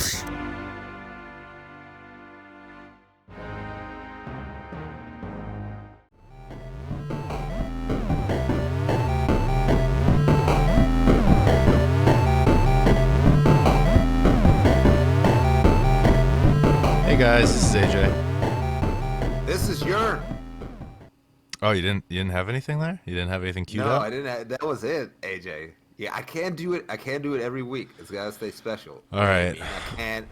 Hey guys, this is AJ. This is Jurn. Oh, you didn't have anything there? You didn't have anything queued No, up? I didn't. That was it, AJ. Yeah, I can't do it. I can't do it every week. It's gotta stay special. All You know what I right. mean?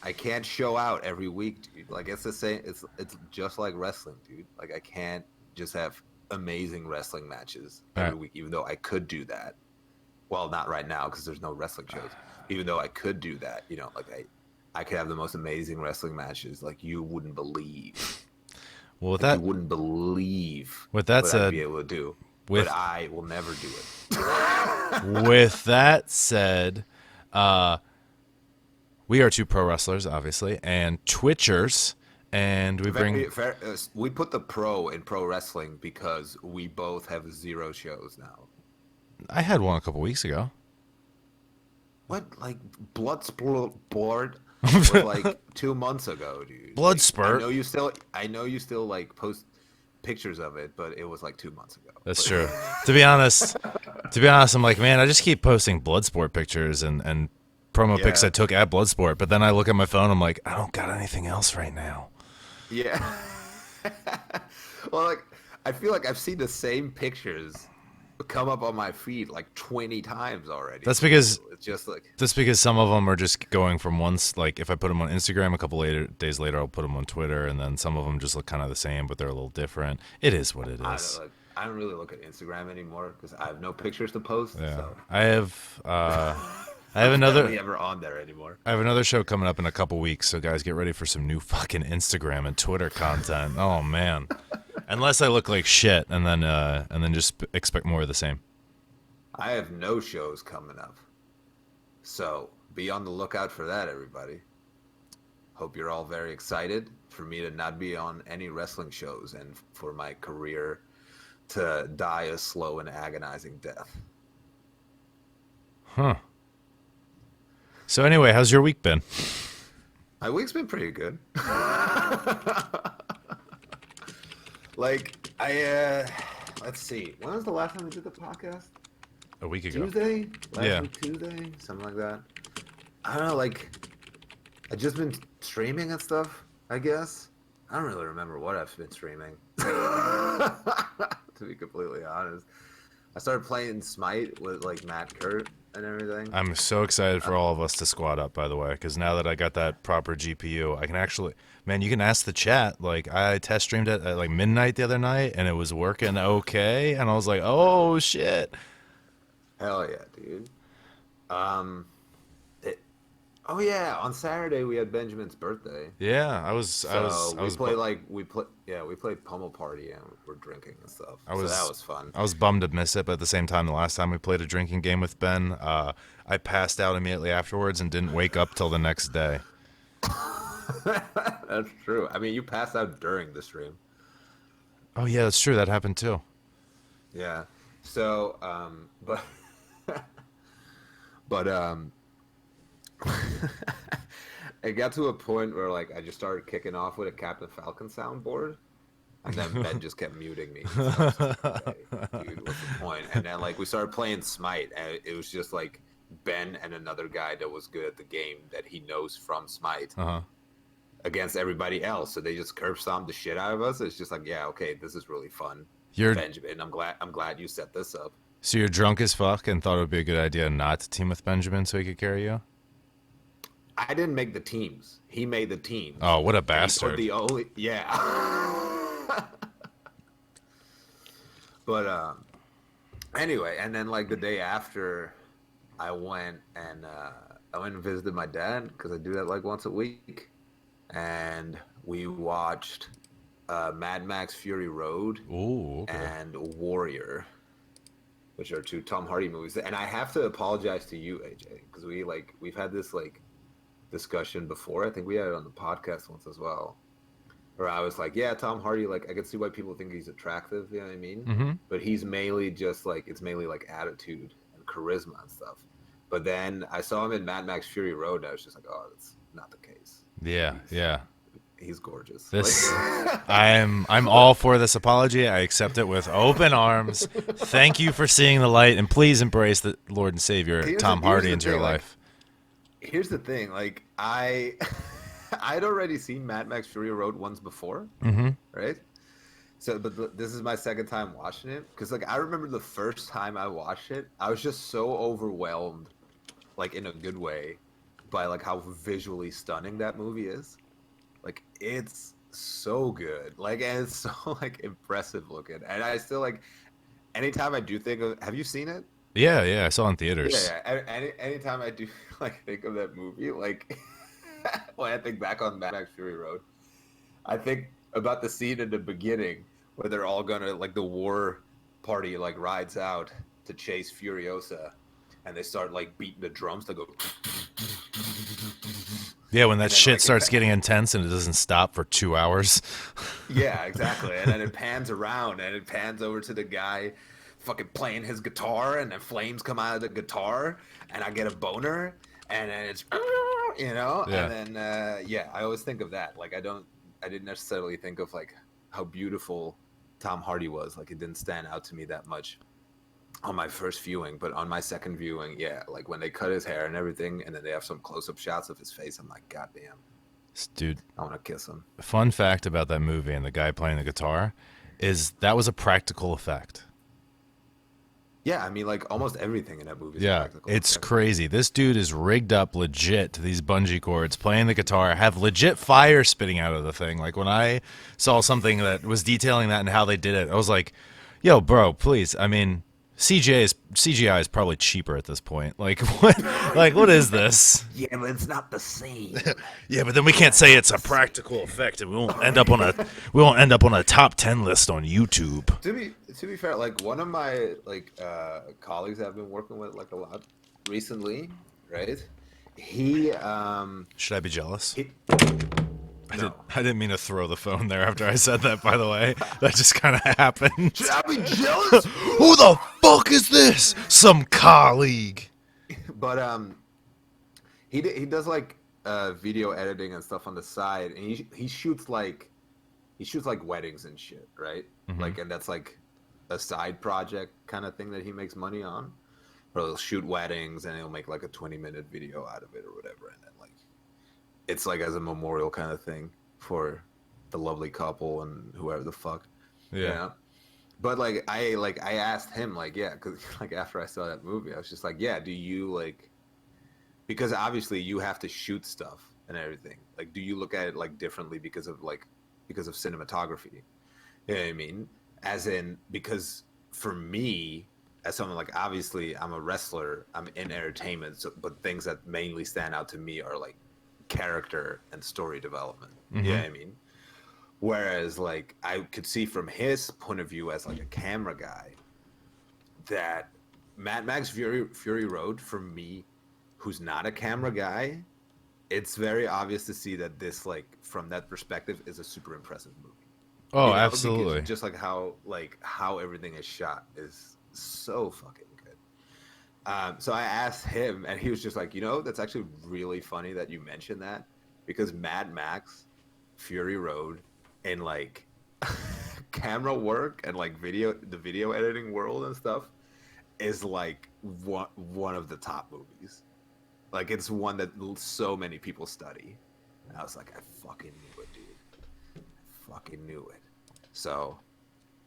I can't show out every week, dude. Like it's the same. It's just like wrestling, dude. Like I can't just have amazing wrestling matches All every right. week, even though I could do that. Well, not right now because there's no wrestling shows. Even though I could do that, like I could have the most amazing wrestling matches, like you wouldn't believe. Well, Like you wouldn't believe with that what I'd said, be able to do. But with I will never do it. with that said, uh, we are two pro wrestlers, obviously, and Twitchers, and we bring. We put the pro in pro wrestling because we both have 0 shows now. I had one a couple weeks ago. What, like Bloodsport was like 2 months ago, dude. Like, Bloodsport. I know you still like post pictures of it, but it was like 2 months ago. That's true. To be honest, I'm like, man, I just keep posting Bloodsport pictures and promo pics I took at Bloodsport, but then I look at my phone, I'm like, I don't got anything else right now. Yeah. Well, like I feel like I've seen the same pictures come up on my feed like 20 times already. That's because It's just like some of them are just going from once. Like if I put them on Instagram, a couple days later, I'll put them on Twitter, and then some of them just look kind of the same, but they're a little different. It is what it is. I don't really look at Instagram anymore because I have no pictures to post. Yeah, So I have. I have I'm another. barely ever on there anymore. I have another show coming up in a couple weeks, so guys, get ready for some new fucking Instagram and Twitter content. Oh man, unless I look like shit, and then just expect more of the same. I have no shows coming up, so be on the lookout for that, everybody. Hope you're all very excited for me to not be on any wrestling shows and for my career to die a slow and agonizing death. Huh. So anyway, how's your week been? My week's been pretty good. Like let's see. When was the last time we did the podcast? A week ago. Tuesday? Yeah. Last week Tuesday? Something like that. I don't know, like I just been streaming and stuff, I guess. I don't really remember what I've been streaming. To be completely honest. I started playing Smite with like Matt Kurt and everything. I'm so excited for all of us to squad up, by the way, because now that I got that proper GPU, I can actually, man, you can ask the chat. Like, I test streamed it at like midnight the other night, and it was working okay, and I was like, oh shit. Hell yeah, dude. Oh yeah, on Saturday we had Benjamin's birthday. Yeah, We played Pummel Party and we're drinking and stuff. I was So that was fun. I was bummed to miss it, but at the same time, the last time we played a drinking game with Ben, I passed out immediately afterwards and didn't wake up till the next day. That's true. I mean, you passed out during the stream. Oh yeah, that's true. That happened too. Yeah. So, but but it got to a point where like I just started kicking off with a Captain Falcon soundboard, and then Ben just kept muting me. So I was just like, okay, dude, what's the point? And then like we started playing Smite, and it was just like Ben and another guy that was good at the game that he knows from Smite Uh-huh. against everybody else. So they just curb stomped the shit out of us. It's just like, yeah, okay, this is really fun. You're Benjamin, I'm glad you set this up. So you're drunk as fuck and thought it would be a good idea not to team with Benjamin so he could carry you? I didn't make the teams. He made the teams. Oh, what a And he bastard. put the only But anyway, and then like the day after, I went and visited my dad because I do that like once a week, and we watched Mad Max Fury Road Ooh, okay. and Warrior, which are 2 Tom Hardy movies. And I have to apologize to you, AJ, because we've had this like discussion before. I think we had it on the podcast once as well, where I was like, yeah, Tom Hardy, like I can see why people think he's attractive, you know what I mean? Mm-hmm. But he's mainly just like, it's mainly like attitude and charisma and stuff. But then I saw him in Mad Max Fury Road, and I was just like, oh, that's not the case. Yeah, yeah. He's gorgeous. This Like, I'm all for this apology. I accept it with open arms. Thank you for seeing the light, and please embrace the Lord and Savior Tom Hardy into your life. Here's the thing, like I'd already seen Mad Max Fury Road once before, right? So, but this is my second time watching it because, like, I remember the first time I watched it, I was just so overwhelmed, like in a good way, by like how visually stunning that movie is. Like, it's so good, like, and it's so like impressive looking, and I still like. Anytime I do think of, have you seen it? Yeah, yeah. I saw it in theaters. Yeah. Anytime I do like think of that movie, like when I think back on Mad Max Fury Road, I think about the scene in the beginning where they're all gonna like the war party like rides out to chase Furiosa, and they start like beating the drums. They go. Yeah, when that shit like, starts getting intense and it doesn't stop for 2 hours. Yeah, exactly. And then it pans around and it pans over to the guy fucking playing his guitar, and then flames come out of the guitar, and I get a boner, and then it's, you know, Yeah. and then yeah, I always think of that. Like I didn't necessarily think of like how beautiful Tom Hardy was. Like it didn't stand out to me that much on my first viewing, but on my second viewing, yeah, like when they cut his hair and everything, and then they have some close-up shots of his face, I'm like, God damn, Dude, I want to kiss him. fun fact about that movie and the guy playing the guitar is that was a practical effect. Yeah, I mean, like almost everything in that movie is Yeah, practical. it's crazy. This dude is rigged up legit to these bungee cords, playing the guitar, have legit fire spitting out of the thing. Like when I saw something that was detailing that and how they did it, I was like, yo, bro, please. I mean, CGI is probably cheaper at this point. Like what is this? Yeah, but it's not the same. Yeah, but then we can't say it's a practical effect, and we won't end up on a top 10 list on YouTube. To be fair, like one of my like colleagues I've been working with like a lot recently, right? He Should I be jealous? no. I didn't mean to throw the phone there after I said that, by the way. That just kind of happened. Should I be jealous? Who the fuck is this? Some colleague. But he does like video editing and stuff on the side, and he shoots like weddings and shit, right? Like, and that's like a side project kind of thing that he makes money on. Or he'll shoot weddings and he'll make like a 20-minute video out of it or whatever, and then like it's like as a memorial kind of thing for the lovely couple and whoever the fuck. Yeah. You know? But like I asked him like, yeah, because like after I saw that movie, I was just like, yeah, do you like, because obviously you have to shoot stuff and everything, like do you look at it like differently because of cinematography? You know what I mean? As in, because for me, as someone like, obviously I'm a wrestler, I'm in entertainment, so, but things that mainly stand out to me are like character and story development. You know what I mean? Whereas like I could see from his point of view as like a camera guy that Mad Max Fury Road, for me, who's not a camera guy, it's very obvious to see that this, like, from that perspective, is a super impressive movie. Oh, You know, absolutely. because just like how everything is shot is so fucking good. So I asked him, and he was just like, you know, that's actually really funny that you mentioned that, because Mad Max Fury Road and like camera work and like the video editing world and stuff is like one of the top movies. Like it's one that so many people study. And I was like, I fucking knew it, dude. I fucking knew it. So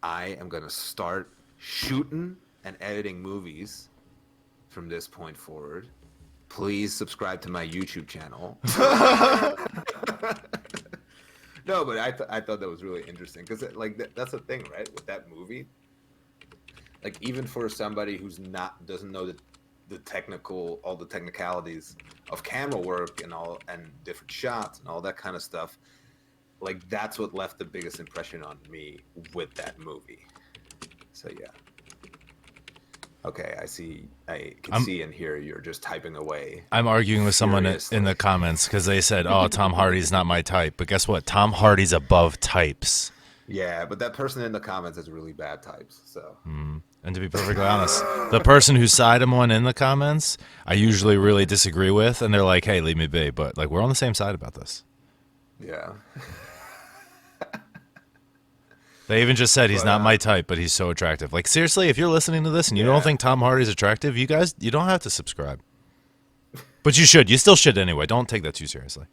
I am gonna start shooting and editing movies from this point forward. Please subscribe to my YouTube channel. No, but I thought that was really interesting because like that's the thing, right? With that movie, like even for somebody who's doesn't know the technicalities of camera work and different shots and all that kind of stuff, like that's what left the biggest impression on me with that movie. So yeah. Okay, I can see and hear you're just typing away. I'm arguing with someone furiously. in the comments because they said, oh, Tom Hardy's not my type. But guess what? Tom Hardy's above types. Yeah, but that person in the comments is really bad types. So And to be perfectly honest, the person whose side I'm on in the comments, I usually really disagree with, and they're like, "Hey, leave me be." But like, we're on the same side about this. yeah, They even just said he's but not my type, but he's so attractive. Like, seriously, if you're listening to this and you don't yeah. think Tom Hardy's attractive, you guys, you don't have to subscribe. But you should. You still should anyway. Don't take that too seriously.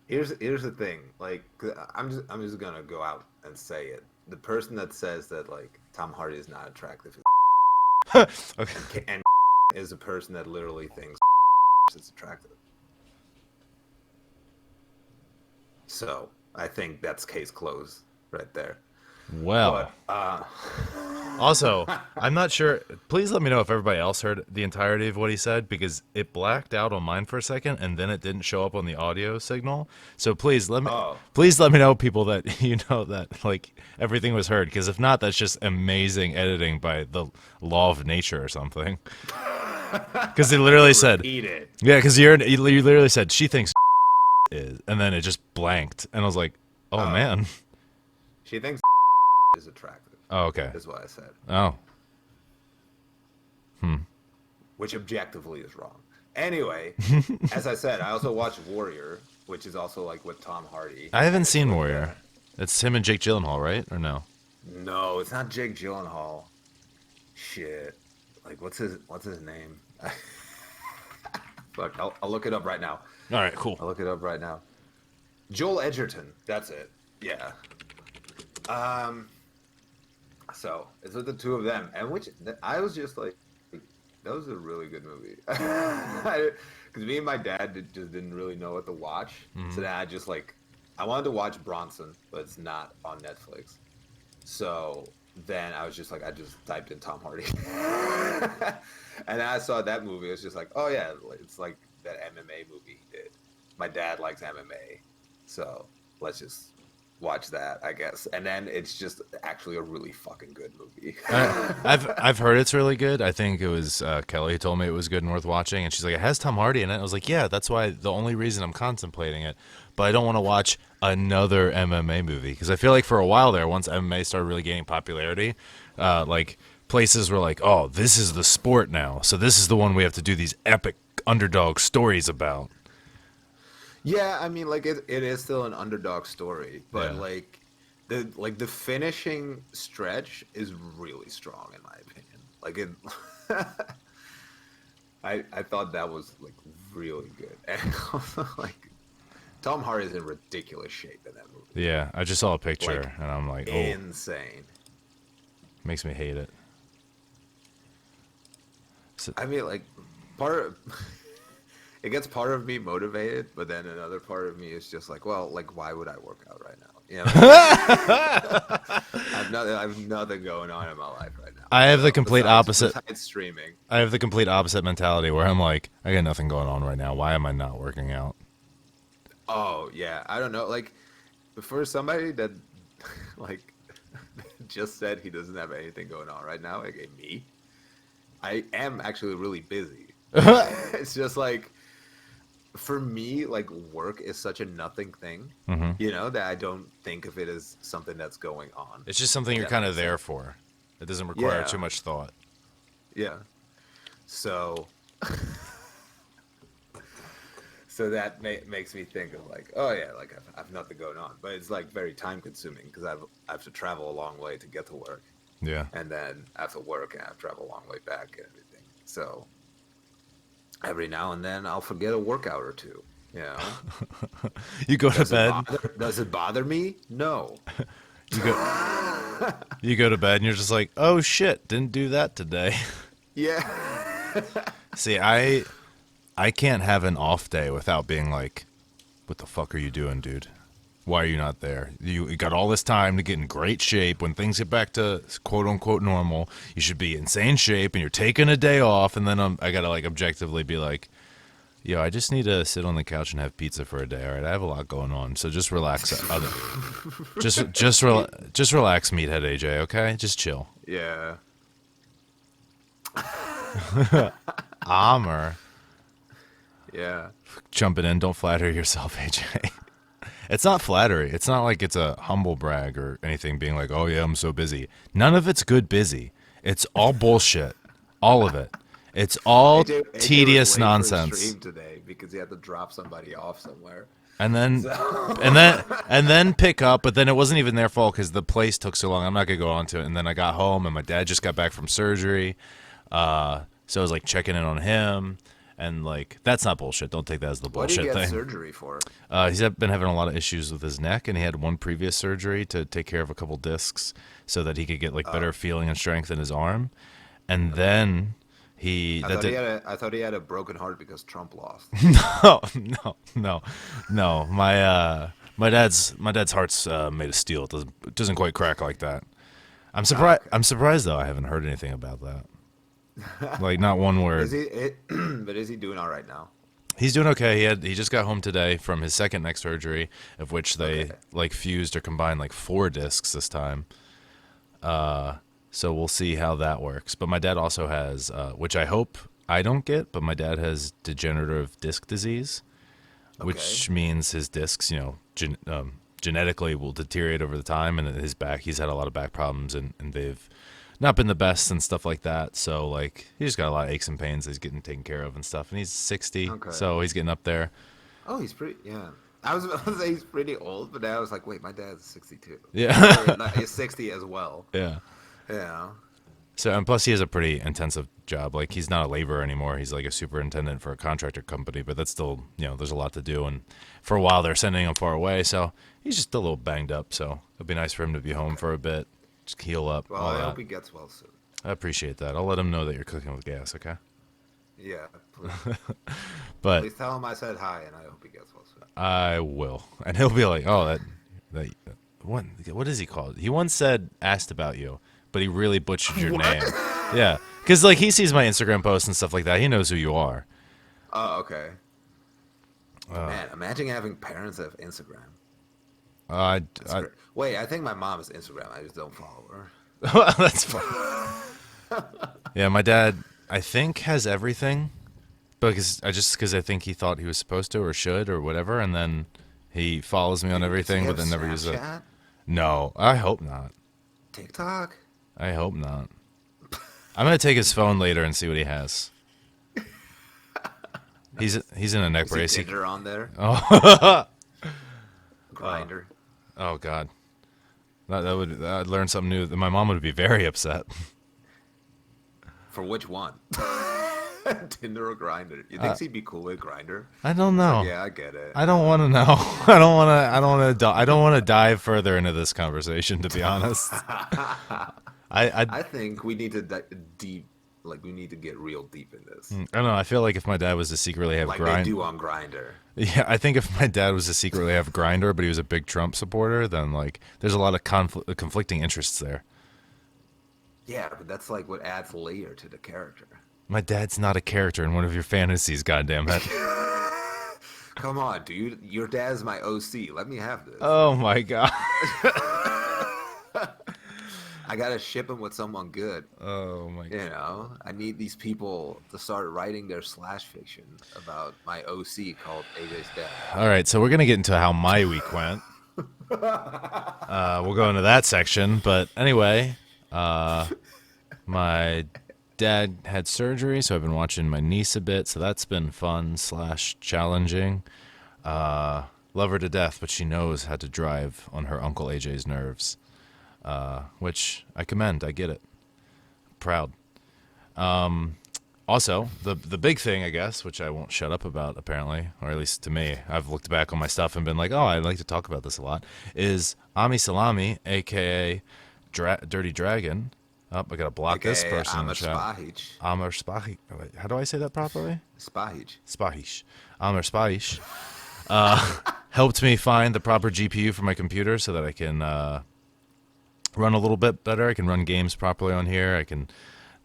Here's the thing. Like, 'cause I'm just gonna go out and say it. The person that says that like Tom Hardy is not attractive Okay. and is a person that literally thinks is attractive. So I think that's case closed right there. Well, But also, I'm not sure. Please let me know if everybody else heard the entirety of what he said because it blacked out on mine for a second and then it didn't show up on the audio signal. So oh please let me know, people, that you know that like everything was heard. Because if not, that's just amazing editing by the law of nature or something. Because he literally said, repeat it. yeah, because you literally said she thinks is, and then it just blanked, and I was like, oh Oh, man. she thinks is attractive. Oh, okay. Is what I said, Oh. which objectively is wrong. Anyway, as I said, I also watched Warrior, which is also like with Tom Hardy. I haven't It's seen with, Warrior. It's him and Jake Gyllenhaal, right? Or no? no, it's not Jake Gyllenhaal. Shit, like what's his name? Fuck, I'll look it up right now. All right, cool. I'll look it up right now. Joel Edgerton. That's it. Yeah. So it's with the two of them, and which I was just like, that was a really good movie. Because me and my dad just didn't really know what to watch, so then I just like, I wanted to watch Bronson, but it's not on Netflix. So then I was just like, I just typed in Tom Hardy, and I saw that movie. It was just like, oh yeah, it's like that MMA movie he did. My dad likes MMA, so let's just watch that, I guess. And then it's just actually a really fucking good movie. I've heard it's really good. I think it was Kelly who told me it was good and worth watching, and she's like, it has Tom Hardy in it. I was like, yeah, that's why the only reason I'm contemplating it. But I don't want to watch another MMA movie because I feel like for a while there, once MMA started really gaining popularity, like places were like, oh, this is the sport now, so this is the one we have to do these epic underdog stories about. Yeah, I mean, like it is still an underdog story, but Yeah. the finishing stretch is really strong in my opinion. Like it, I thought that was like really good, and also like Tom Hardy's in ridiculous shape in that movie, Yeah, I just saw a picture like and I'm like, oh, insane. makes me hate it. So, I mean, like part of, it gets part of me motivated, but then another part of me is just like, well, like why would I work out right now? You know, I have nothing going on in my life right now. I have the So, complete opposite. Besides streaming. I have the complete opposite mentality where I'm like, I got nothing going on right now. Why am I not working out? Oh yeah, I don't know. Like for somebody that like just said he doesn't have anything going on right now, like me, I am actually really busy. It's just like for me, like work is such a nothing thing, you know, that I don't think of it as something that's going on. It's just something you're That kind of makes there sense. for. It doesn't require Yeah. too much thought. Yeah. So so that makes me think of like, oh yeah, like I've nothing going on, but it's like very time consuming because I have to travel a long way to get to work, Yeah. and then I have to work and I have to travel a long way back and everything. So every now and then I'll forget a workout or two. You know, You go to bed. does it bother me? No. You go. You go to bed and you're just like, oh shit, didn't do that today. Yeah. See, I can't have an off day without being like, what the fuck are you doing, dude? Why are you not there? You got all this time to get in great shape. When things get back to quote unquote normal, you should be in insane shape, and you're taking a day off. And then I gotta like objectively be like, yo, I just need to sit on the couch and have pizza for a day. All right, I have a lot going on, so just relax. Just relax, meathead AJ. Okay, just chill. Yeah. Armor Yeah. jumping in. Don't flatter yourself, AJ. It's not flattery. It's not like it's a humble brag or anything being like, "Oh yeah, I'm so busy." None of it's good busy. It's all bullshit. All of it. It's all AJ was tedious late for his nonsense. stream today because he had to drop somebody off somewhere. And then and So then and then pick up, but then it wasn't even their fault because the place took so long. I'm not gonna go on to it. And then I got home and my dad just got back from surgery, so I was like checking in on him, and like that's not bullshit. Don't take that as the what did he bullshit get thing. surgery for? Been having a lot of issues with his neck, and he had one previous surgery to take care of a couple discs so that he could get like better feeling and strength in his arm, and then he I that thought he did. had a I thought he had a broken heart because Trump lost. No, no. My dad's heart's made of steel. It doesn't quite crack like that. I'm surprised. Okay. I'm surprised though. I haven't heard anything about that. Like not one Is word. but is he doing all right now? He's doing okay. He just got home today from his second neck surgery, of which they Okay. like fused or combined like 4 discs this time. So we'll see how that works. But my dad also has, which I hope I don't get, but my dad has degenerative disc disease, Okay. which means his discs, genetically will deteriorate over the time, and his back, he's had a lot of back problems, and they've not been the best and stuff like that. So like he just got a lot of aches and pains that he's getting taken care of and stuff. And he's 60, Okay. so he's getting up there. Oh, he's pretty. Yeah. I was about to say he's pretty old, but I was like, wait, my dad's 62. Yeah. Or, no, he's 60 as well. Yeah. Yeah. So and plus he has a pretty intensive job. Like he's not a laborer anymore. He's like a superintendent for a contractor company, but that's still, there's a lot to do. And for a while they're sending him far away, so he's just a little banged up. So it'd be nice for him to be home for a bit, just heal up, Well, all I that. hope he gets well soon. I appreciate that. I'll let him know that you're cooking with gas, okay? Yeah. Please, But please tell him I said hi, and I hope he gets well soon. I will, and he'll be like, "Oh, that what is he called?" He once asked about you, but he really butchered your name. Yeah, because like he sees my Instagram posts and stuff like that. He knows who you are. Oh, okay. Man, imagine having parents that have Instagram. I, That's I great. Wait, I think my mom has Instagram. I just don't follow her. that's fine. Yeah, my dad, I think, has everything, because I think he thought he was supposed to or should or whatever, and then he follows me on Does he everything, but have then never uses it. Snapchat? No, I hope not. TikTok? I hope not. I'm gonna take his phone later and see what he has. He's in a neck Is he brace. Tinder on there? Oh, Grinder. oh God, I'd learn something new. My mom would be very upset. For which one? Tinder or Grinder? You think he'd be cool with Grinder? I don't know. Yeah, I get it. I don't want to know. I don't want to dive further into this conversation. To be honest, I think we need to deep, like we need to get real deep in this, I don't know. I feel like if my dad was to secretly have like they do on Grinder. yeah, I think if my dad was to secretly have Grinder, but he was a big Trump supporter, then like there's a lot of conflicting interests there. Yeah, but that's like what adds layer to the character. My dad's not a character in one of your fantasies. Goddamn it! Come on, dude. Your dad's my OC. Let me have this. Oh my God! I gotta ship him with someone good. Oh my God! You know, I need these people to start writing their slash fiction about my OC called AJ's dad. All right, so we're gonna get into how my week went. We'll go into that section, but anyway, my dad had surgery, so I've been watching my niece a bit. So that's been fun / challenging. Love her to death, but she knows how to drive on her Uncle AJ's nerves, which I commend. I get it. Proud. Also, the big thing, I guess, which I won't shut up about, apparently, or at least to me, I've looked back on my stuff and been like, oh, I'd like to talk about this a lot, is Ami Salami, a.k.a. Dirty Dragon. Oh, I got to block this AKA person in Amr the chat. Spahich. Amr Spahich. How do I say that properly? Spahich. Spahish. Amr Spahish. Helped me find the proper GPU for my computer so that I can run a little bit better. I can run games properly on here. I can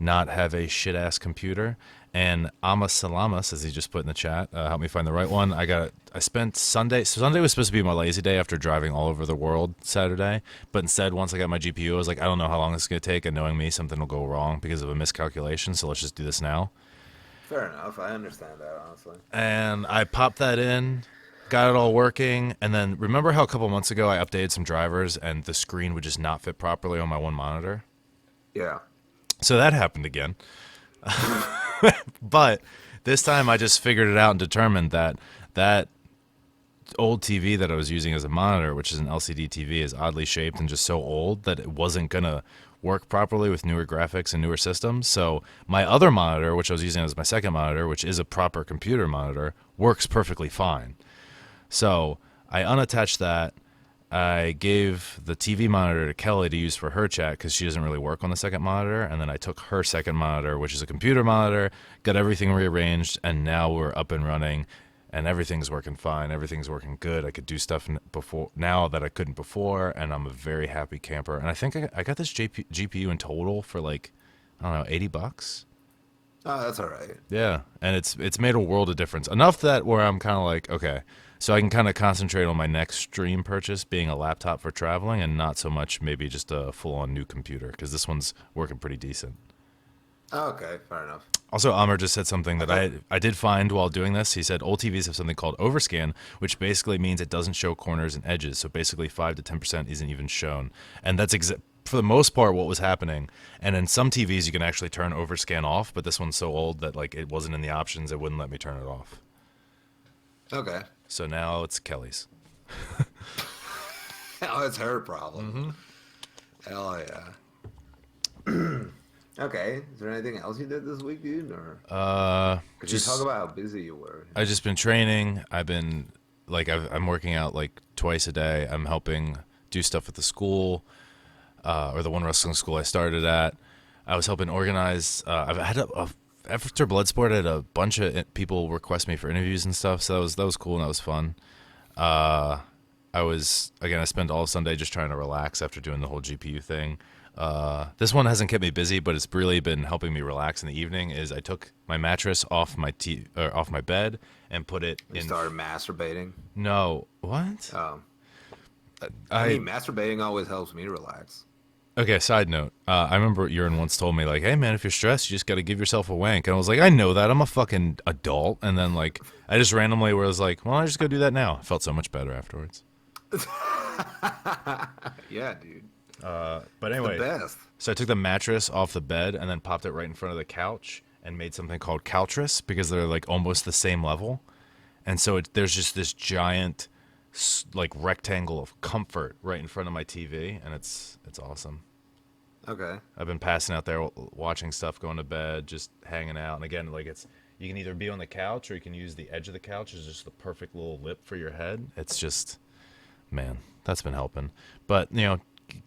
not have a shit ass computer. And Ama Salamas, as he just put in the chat, helped me find the right one. I spent Sunday. So Sunday was supposed to be my lazy day after driving all over the world Saturday. But instead, once I got my GPU, I was like, I don't know how long this is going to take. And knowing me, something will go wrong because of a miscalculation. So let's just do this now. Fair enough. I understand that, honestly. And I popped that in. got it all working, and then remember how a couple months ago I updated some drivers and the screen would just not fit properly on my one monitor? Yeah. So that happened again. But this time I just figured it out and determined that that old TV that I was using as a monitor, which is an LCD TV, is oddly shaped and just so old that it wasn't going to work properly with newer graphics and newer systems. So my other monitor, which I was using as my second monitor, which is a proper computer monitor, works perfectly fine. So I unattached that. I gave the TV monitor to Kelly to use for her chat because she doesn't really work on the second monitor. And then I took her second monitor, which is a computer monitor, got everything rearranged, and now we're up and running. And everything's working fine. Everything's working good. I could do stuff before now that I couldn't before, and I'm a very happy camper. And I think I got this GPU in total for like, I don't know, $80. Oh, that's all right. Yeah, and it's made a world of difference. Enough that where I'm kind of like, okay, so I can kind of concentrate on my next stream purchase being a laptop for traveling, and not so much maybe just a full-on new computer because this one's working pretty decent. Oh, okay, fair enough. Also, Amr just said something that I did find while doing this. He said old TVs have something called overscan, which basically means it doesn't show corners and edges. So basically 5 to 10% isn't even shown. And that's for the most part what was happening. And in some TVs you can actually turn overscan off, but this one's so old that like it wasn't in the options, it wouldn't let me turn it off. Okay. So now it's Kelly's. Oh, it's her problem. Mm-hmm. Hell yeah. Okay. Is there anything else you did this week, dude? Or could you talk about how busy you were? I've just been training. I've been I'm working out like twice a day. I'm helping do stuff at the school, or the one wrestling school I started at. I was helping organize. I've had after Bloodsport, I had a bunch of people request me for interviews and stuff. So that was cool and that was fun. I spent all Sunday just trying to relax after doing the whole GPU thing. This one hasn't kept me busy, but it's really been helping me relax in the evening. Is I took my mattress off off my bed and put it in. You started masturbating? No, what? I mean, masturbating always helps me relax. Okay, side note. I remember Jurn once told me, like, hey, man, if you're stressed, you just got to give yourself a wank. And I was like, I know that. I'm a fucking adult. And then, like, I just randomly was like, well, I just go do that now. I felt so much better afterwards. Yeah, dude. But anyway, the best. So I took the mattress off the bed and then popped it right in front of the couch and made something called couchress because they're, like, almost the same level. And so there's just this giant, like, rectangle of comfort right in front of my TV, and it's awesome. Okay. I've been passing out there watching stuff, going to bed, just hanging out. And again, like you can either be on the couch or you can use the edge of the couch as just the perfect little lip for your head. It's just, man, that's been helping. But,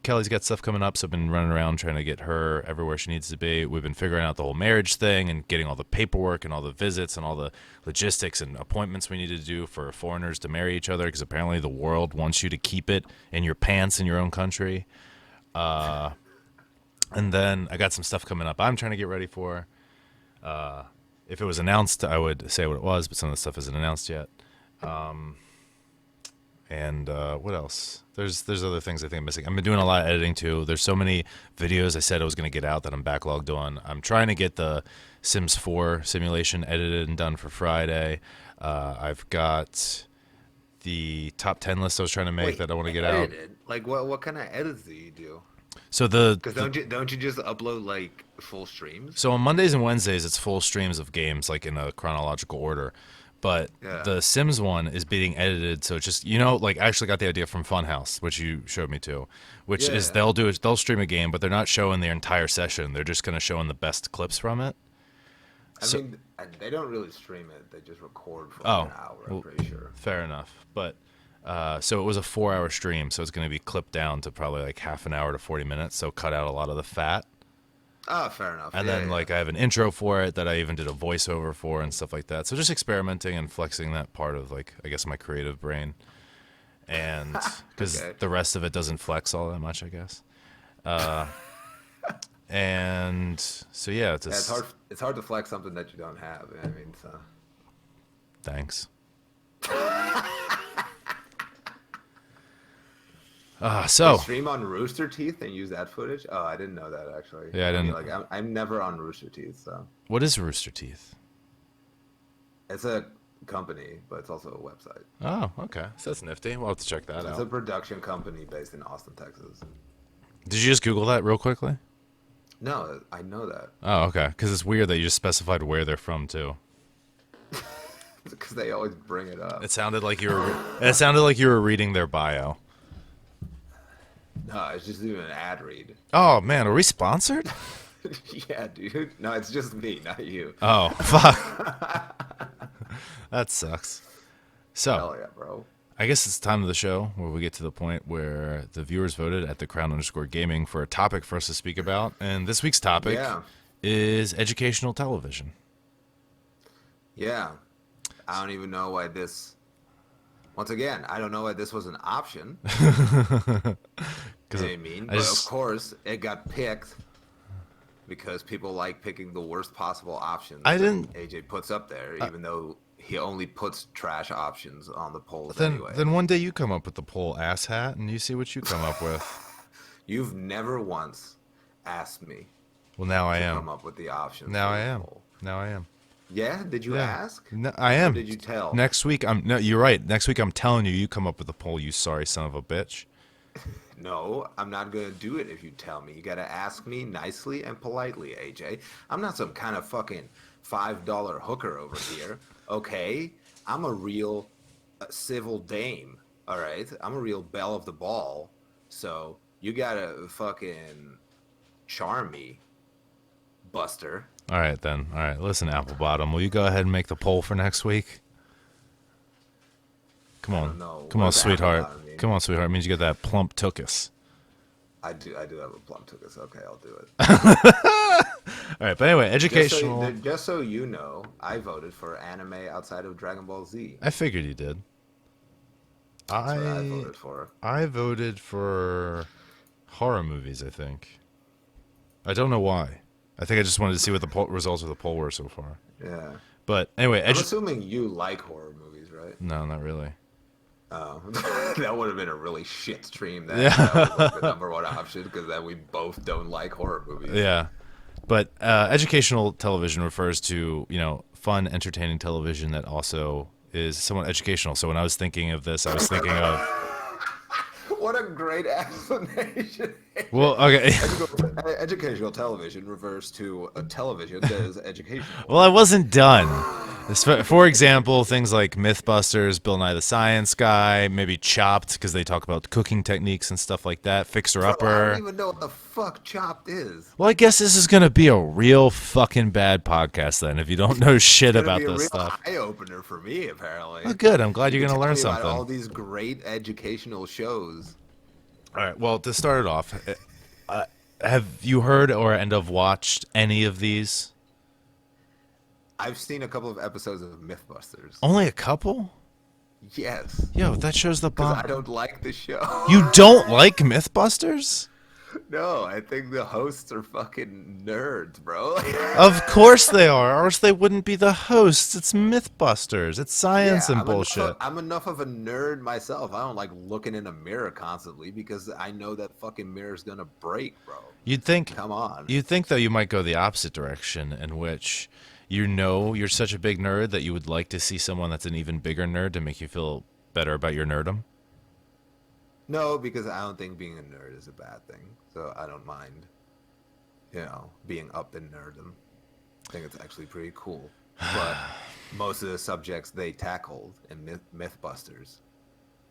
Kelly's got stuff coming up, so I've been running around trying to get her everywhere she needs to be. We've been figuring out the whole marriage thing and getting all the paperwork and all the visits and all the logistics and appointments we need to do for foreigners to marry each other because apparently the world wants you to keep it in your pants in your own country. And then I got some stuff coming up I'm trying to get ready for. If it was announced, I would say what it was, but some of the stuff isn't announced yet. And what else? There's other things I think I'm missing. I've been doing a lot of editing too. There's so many videos I said I was going to get out that I'm backlogged on. I'm trying to get the Sims 4 simulation edited and done for Friday. I've got the top 10 list I was trying to make that I want to get out. Like what kind of edits do you do? So because don't you just upload like full streams? So on Mondays and Wednesdays it's full streams of games like in a chronological order. But the Sims one is being edited, so it's just like I actually got the idea from Funhouse, which you showed me too, which is they'll stream a game, but they're not showing their entire session. They're just going to showing the best clips from it. I mean, they don't really stream it; they just record for an hour. I'm pretty sure. Fair enough, but so it was a 4-hour stream, so it's going to be clipped down to probably like half an hour to 40 minutes, so cut out a lot of the fat. Oh, fair enough. And then I have an intro for it that I even did a voiceover for and stuff like that. So just experimenting and flexing that part of like I guess my creative brain, and because the rest of it doesn't flex all that much, I guess. And so it's hard. It's hard to flex something that you don't have. I mean, so. Thanks. You stream on Rooster Teeth and use that footage? Oh, I didn't know that actually. Yeah, I didn't. Like I'm never on Rooster Teeth, so. What is Rooster Teeth? It's a company, but it's also a website. Oh, okay. So that's nifty. We'll have to check that It's a out. production company based in Austin, Texas. Did you just Google that real quickly? No, I know that Oh, okay. Because it's weird that you just specified where they're from too. because they always bring it up. It sounded like you were. It sounded like you were reading their bio. No, it's just doing an ad read. Oh man, are we sponsored? Yeah, dude. No, it's just me, not you. Oh fuck. That sucks. So Hell yeah, bro. I guess it's time of the show where we get to the point where the viewers voted at the Crown_Gaming for a topic for us to speak about, and this week's topic Yeah, is educational television. yeah. I don't even know why this. Once again, I don't know why this was an option. You know Because what I mean? I But just of course, it got picked because people like picking the worst possible options I that didn't. AJ puts up there, even though he only puts trash options on the polls Then anyway. then one day you come up with the poll asshat, and you see what you come up with. You've never once asked me Well, now I to come am. up with the options Now for I the am. poll. Now I am. Yeah? Did you Yeah. ask? No, I Or am. did you tell? Next week I'm. No, you're right. Next week I'm telling you. You come up with the poll. You sorry son of a bitch. No, I'm not gonna do it if you tell me. You gotta ask me nicely and politely, AJ. I'm not some kind of fucking $5 hooker over here, okay? I'm a real civil dame, all right? I'm a real belle of the ball, so you gotta fucking charm me, Buster. All right then. All right. Listen, Applebottom. Will you go ahead and make the poll for next week? Come I on. don't know. Come What on, does sweetheart. Applebottom mean? Come on, sweetheart. It means you get that plump tookus. I do have a plum tuchus. Okay, I'll do it. All right. But anyway, Just so, educational. just so you know, I voted for anime outside of Dragon Ball Z. I figured you did. That's what I I voted for. I voted for horror movies, I think. I don't know why. I think I just wanted to see what the results of the poll were so far. Yeah. But anyway, I'm assuming you like horror movies, right? no, not really. Oh, that would have been a really shit stream. That, Yeah. that was like the number one option because then we both don't like horror movies. Yeah. But educational television refers to, fun, entertaining television that also is somewhat educational. So when I was thinking of this, I was thinking of, What a great explanation. well, okay. Educational television refers to a television that is educational. Well, I wasn't done. For example, things like Mythbusters, Bill Nye the Science Guy, maybe Chopped because they talk about cooking techniques and stuff like that. Fixer Bro, I Upper. don't even know what the fuck Chopped is. Well, I guess this is gonna be a real fucking bad podcast then if you don't know shit It's gonna about be a this real stuff. eye opener for me, apparently. Oh, good. I'm glad you're You gonna tell learn me about all something. these great educational shows. All right. Well, to start it off, have you heard or end of watched any of these? I've seen a couple of episodes of Mythbusters. Only a couple? Yes, Yo, that shows the because I bomb. don't like the show. You don't like Mythbusters? No, I think the hosts are fucking nerds, bro. Of course they are, or else they wouldn't be the hosts. It's Mythbusters. It's science and I'm bullshit. I'm enough of a nerd myself. I don't like looking in a mirror constantly because I know that fucking mirror's gonna break, bro. You'd think Come on. though you might go the opposite direction in which you're such a big nerd that you would like to see someone that's an even bigger nerd to make you feel better about your nerdom. No, because I don't think being a nerd is a bad thing. So I don't mind, being up in nerdom. I think it's actually pretty cool. But most of the subjects they tackled in Mythbusters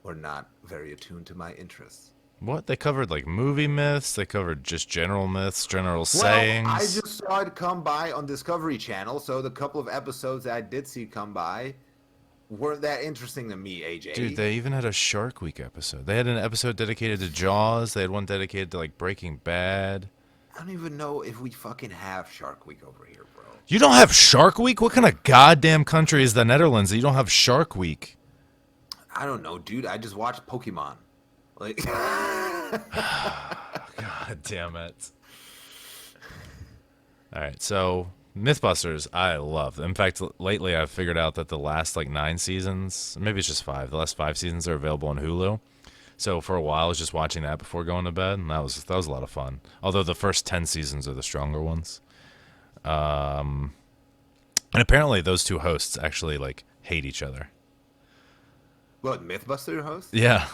were not very attuned to my interests. What? They covered like movie myths, they covered just general myths, general sayings. Well, I just saw it come by on Discovery Channel, so the couple of episodes that I did see come by weren't that interesting to me, AJ. Dude, they even had a Shark Week episode. They had an episode dedicated to Jaws. They had one dedicated to like Breaking Bad. I don't even know if we fucking have Shark Week over here, bro. You don't have Shark Week? What kind of goddamn country is the Netherlands that you don't have Shark Week? I don't know, dude. I just watched Pokemon. Like, God damn it. All right, so Mythbusters, I love. In fact, lately I've figured out that the last like 9 seasons, maybe it's just 5, the last 5 seasons are available on Hulu. So for a while I was just watching that before going to bed, and that was a lot of fun. Although the first 10 seasons are the stronger ones. And apparently those two hosts actually like hate each other. What, Mythbuster host? Yeah.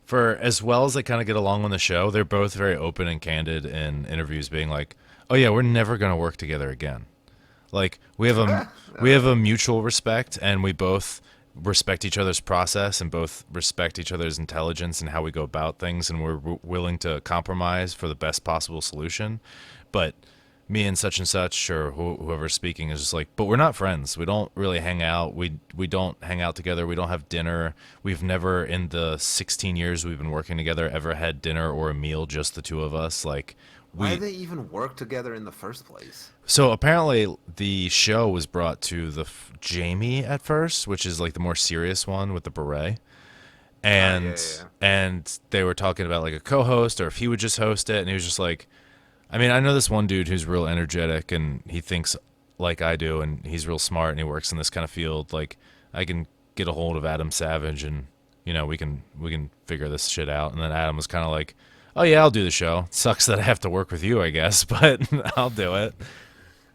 For as well as they kind of get along on the show, they're both very open and candid in interviews, being like, "Oh yeah, we're never going to work together again." Like we have a mutual respect, and we both respect each other's process and both respect each other's intelligence and how we go about things, and we're willing to compromise for the best possible solution. But me and such or whoever's speaking is just like, but we're not friends. We don't really hang out. We don't hang out together. We don't have dinner. We've never in the 16 years we've been working together ever had dinner or a meal, just the two of us. Like Why we did they even work together in the first place? so apparently the show was brought to the Jamie at first, which is like the more serious one with the beret. Yeah, And yeah. and they were talking about like a co-host or if he would just host it, and he was just like, I mean, I know this one dude who's real energetic and he thinks like I do and he's real smart and he works in this kind of field. Like I can get a hold of Adam Savage and we can figure this shit out. And then Adam was kind of like, "Oh yeah, I'll do the show. Sucks that I have to work with you, I guess, but I'll do it."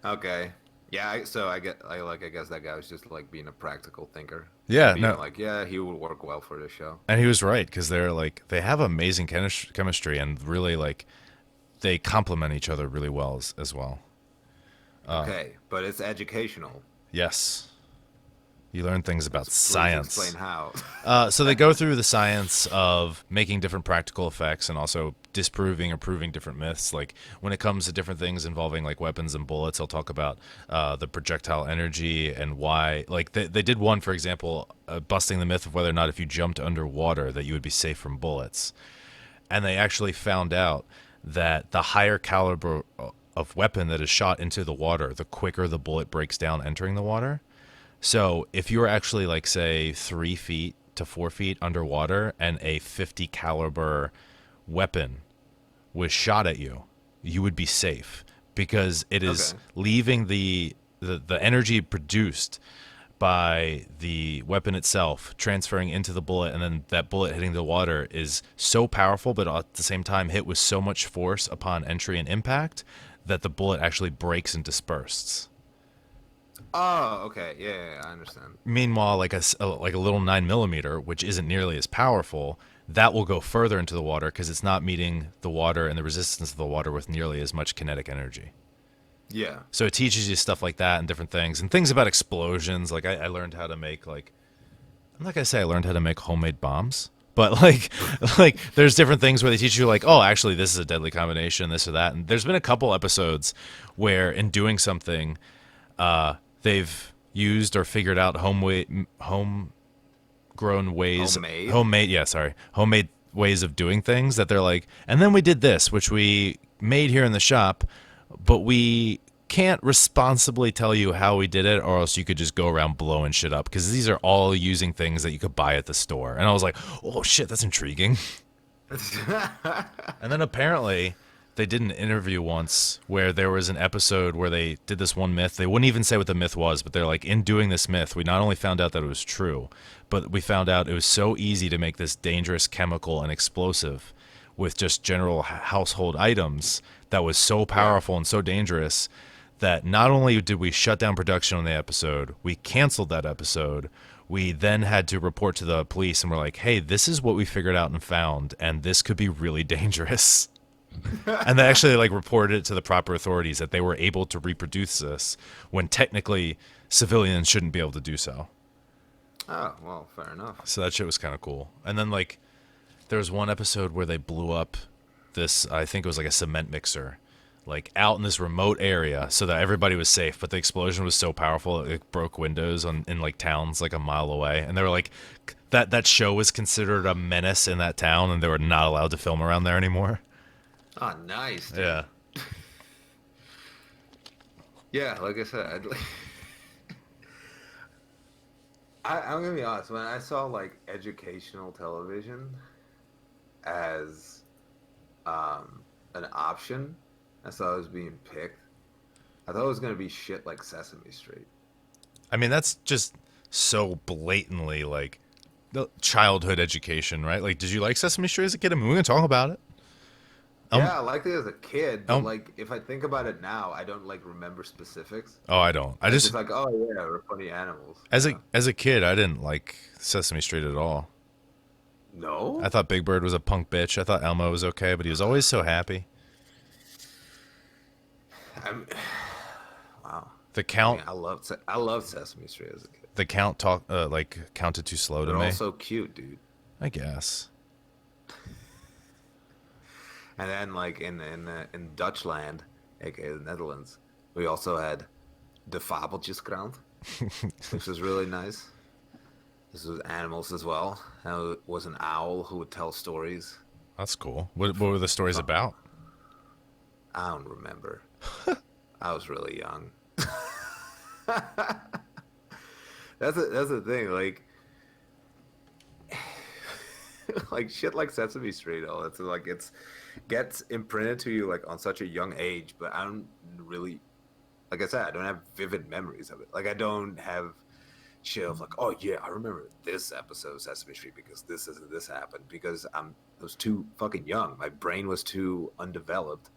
Okay. Yeah, so I guess that guy was just like being a practical thinker. Yeah, Being no. like, yeah, he would work well for the show. And he was right because they're like they have amazing chemistry and really like they complement each other really well as well. Okay, but it's educational. Yes. You learn things about Please explain science. how. So they go through the science of making different practical effects and also disproving or proving different myths. Like when it comes to different things involving like weapons and bullets, they'll talk about the projectile energy and why. Like they did one, for example, busting the myth of whether or not if you jumped underwater that you would be safe from bullets. And they actually found out that the higher caliber of weapon that is shot into the water, the quicker the bullet breaks down entering the water. So if you were actually like say 3 feet to 4 feet underwater and a 50 caliber weapon was shot at you, you would be safe because it is Okay. leaving the energy produced by the weapon itself transferring into the bullet, and then that bullet hitting the water is so powerful but at the same time hit with so much force upon entry and impact that the bullet actually breaks and disperses. Oh, okay. Yeah, I understand. Meanwhile, like a little 9 millimeter, which isn't nearly as powerful, that will go further into the water because it's not meeting the water and the resistance of the water with nearly as much kinetic energy. Yeah. So it teaches you stuff like that and different things and things about explosions. Like I learned how to make like I say, I learned how to make homemade bombs. But like there's different things where they teach you like, oh, actually this is a deadly combination, this or that. And there's been a couple episodes where in doing something, they've used or figured out homegrown ways, Homemade. homemade ways of doing things that they're like, and then we did this, which we made here in the shop, but we can't responsibly tell you how we did it, or else you could just go around blowing shit up because these are all using things that you could buy at the store. And I was like, oh shit, that's intriguing. And then apparently they did an interview once where there was an episode where they did this one myth. They wouldn't even say what the myth was, but they're like, in doing this myth, we not only found out that it was true, but we found out it was so easy to make this dangerous chemical and explosive with just general household items that was so powerful and so dangerous that not only did we shut down production on the episode, we canceled that episode. We then had to report to the police and we're like, hey, this is what we figured out and found, and this could be really dangerous. And they actually like reported it to the proper authorities that they were able to reproduce this when technically civilians shouldn't be able to do so. Oh, well, fair enough. So that shit was kind of cool. And then like there was one episode where they blew up this, I think it was like a cement mixer, like out in this remote area so that everybody was safe. But the explosion was so powerful it broke windows in like towns like a mile away. And they were like, that show was considered a menace in that town, and they were not allowed to film around there anymore. Oh, nice, dude. Yeah. Yeah, like I said, I'm gonna be honest. When I saw like educational television as an option, I saw it was being picked. I thought it was gonna be shit like Sesame Street. I mean, that's just so blatantly like the childhood education, right? Like, did you like Sesame Street as a kid? I mean, we're gonna talk about it. Um, Yeah, I liked it as a kid, but um, like if I think about it now, I don't like remember specifics. oh, I don't. I It's just just like, oh yeah, we're funny animals, you as a know? as a kid, I didn't like Sesame Street at all. I No? thought Big Bird was a punk bitch. I thought Elmo was okay, but he was always so happy. I'm wow. The I mean, count, I love Sesame Street as a kid. the count like counted too slow to They're all me. so cute, dude. I guess. And then like in Dutchland, aka the Netherlands, we also had the Fabeltjeskrant, which was really nice. This was animals as well. And it was an owl who would tell stories. That's cool. What were the stories about? I don't remember. I was really young. That's the thing. Like like shit like Sesame Street. All it's like it's gets imprinted to you like on such a young age. But I don't really, like I said, I don't have vivid memories of it. Like I don't have shit of like, oh yeah, I remember this episode of Sesame Street because this happened because I was too fucking young. My brain was too undeveloped